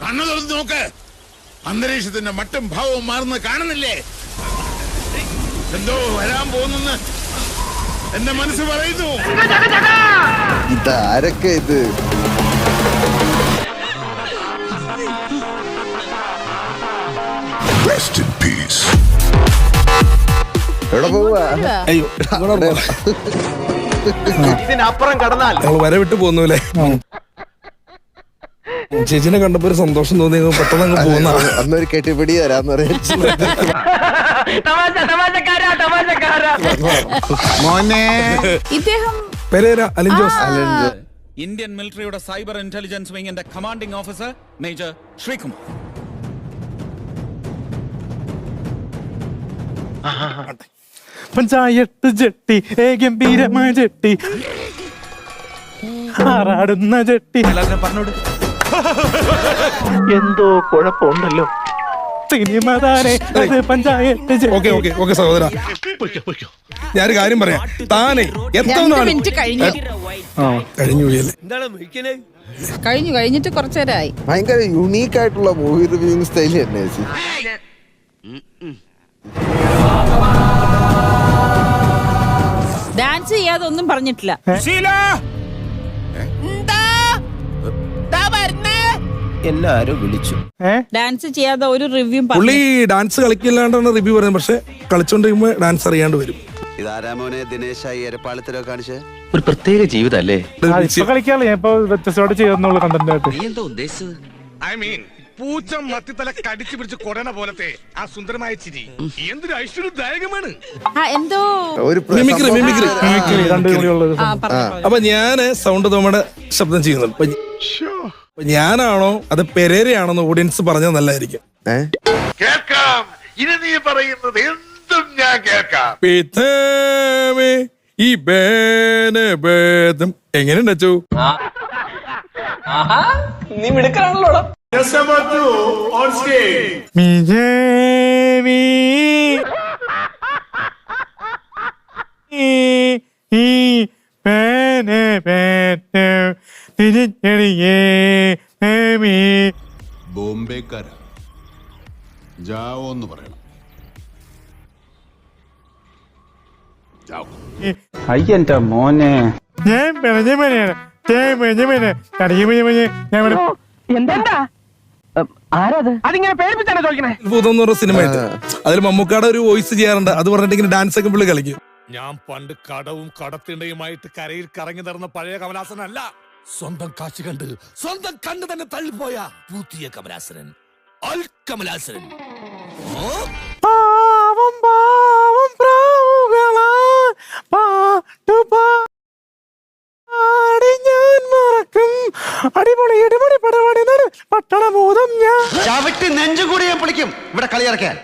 കണ്ണു തുറന്ന് നോക്ക്. അന്തരീക്ഷത്തിന്റെ മട്ടും ഭാവവും മാറുന്ന കാണുന്നില്ലേ? എന്തോ വരാൻ പോകുന്നെന്ന് എന്റെ മനസ്സ് പറയുന്നു. ഇതാരൊക്കെ ഇത്? Rest in peace. എവിടെ പോവാ? അയ്യോ ഇതിനപ്പുറം കടന്നാൽ ഞങ്ങൾ വരവിട്ട് പോന്നൂലേ. ചേച്ചിനെ കണ്ടപ്പോ ഒരു സന്തോഷം തോന്നി, പെട്ടെന്ന് അങ്ങ് പോകുന്ന. അന്നൊരു കെട്ടിപ്പിടി തരാന്ന് പറയാ. മോനെ ഇദ്ദേഹം പെരേര അലിൻ ജോസ്. ഇന്ത്യൻ മിലിറ്ററിയുടെ സൈബർ ഇന്റലിജൻസ് വിങ്ങിന്റെ commanding officer major Sreekumar. Panchayat jetty ഗംഭീരമായ ജെട്ടി ആറാടുന്ന ജെട്ടി. എന്തോ കുഴപ്പമുണ്ടല്ലോ. സിനിമ താരെ പഞ്ചായത്ത് ഓക്കെ ഓക്കെ ഓക്കെ സഹോദര, ഞാനൊരു കാര്യം പറയാം. താനെ എത്ര 2 നാൾ മിനിറ്റ് കഴിഞ്ഞു കഴിഞ്ഞിട്ട് കുറച്ചേരായി. ഭയങ്കര യുണീക്ക് ആയിട്ടുള്ള മൂവി റിവ്യൂയിങ് സ്റ്റൈൽ തന്നെ ചേച്ചി. ഡാൻസ് ചെയ്യാതെ ഒന്നും പറഞ്ഞിട്ടില്ല. എല്ലാരും വിളിച്ചു. ഡാൻസ് ചെയ്യാതെ ഒരു റിവ്യൂ പുള്ളി ഡാൻസ് കളിക്കില്ലാണ്ടാണ് റിവ്യൂ പറയുന്നത്, പക്ഷെ കളിച്ചോണ്ടിരിക്കുമ്പോ ഡാൻസ് അറിയാണ്ട് വരും. ഇതാരാമോനെ ദിനേശായി എരപ്പാളത്തിലോ കാണിച്ച് ഒരു പ്രത്യേക ജീവിതല്ലേ. കളിക്കാറില്ല, ഞാൻ ഇപ്പൊ വ്യത്യസ്തമായിട്ട് ചെയ്യുന്നുള്ള കണ്ടന്റ് ആയിട്ട്. പൂച്ച മത്തിത്തല കടിച്ചു പിടിച്ച് കൊടന പോലത്തെ ആ സുന്ദരമായ ചിരി എന്തൊരു ഐശ്വര്യദായകമാണ്. എന്തോ ഒരു മിമിക്രി മിമിക്രി. രണ്ടു കൂടിയുള്ളത്. അപ്പൊ ഞാന് സൗണ്ട് തോമയുടെ ശബ്ദം ചെയ്യുന്നുണ്ട്. അപ്പൊ ഞാനാണോ അത് പെരേരയാണോന്ന് ഓഡിയൻസ് പറഞ്ഞത് നല്ലതായിരിക്കും. കേൾക്കാം, ഇനി നീ പറയുന്നത് എന്തും ഞാൻ കേൾക്കാം. പിതാവേ, ഈ ഭേദം എങ്ങനെയുണ്ട് അച്ചു? നീ മിടുക്കനാണല്ലോ. ബോംബെക്കാര ജാവോന്ന് പറയണം. അയ്യന്റെ മോനെ, ഞാൻ പിഴഞ്ഞമനെയാണ്. എന്താ ആരാത്? അതിങ്ങനെ പേരിപ്പിച്ചാണ് ചോദിക്കണേ. ഭൂതം എന്ന് പറഞ്ഞ സിനിമയുണ്ട്, അതിൽ മമ്മൂക്കാടെ ഒരു വോയിസ് ചെയ്യാറുണ്ട്. അത് പറഞ്ഞിട്ട് ഇങ്ങനെ ഡാൻസ് ഒക്കെ പുള്ളി കളിക്കും. ഞാൻ പണ്ട് കടവും കടത്തിണ്ടയുമായിട്ട് കരയിൽ കറങ്ങി നടന്ന പഴയ കമലാസനല്ല. സ്വന്തം കാശ് കണ്ട് സ്വന്തം കണ്ണ് തന്നെ തള്ളിപ്പോയ പുതിയ കമലാസനൻ, അൽ കമലാസനൻ. പാവം പാവം പ്രാവുകളാ പാട്ടുപാടി ഞാൻ മറക്കും. അടിപൊളി അടിപൊളി പടപടി പട്ടണബോധം ഞാൻ ചവിട്ടി നെഞ്ചു കൂടി ഞാൻ പിടിക്കും ഇവിടെ കളിയിറക്കാൻ.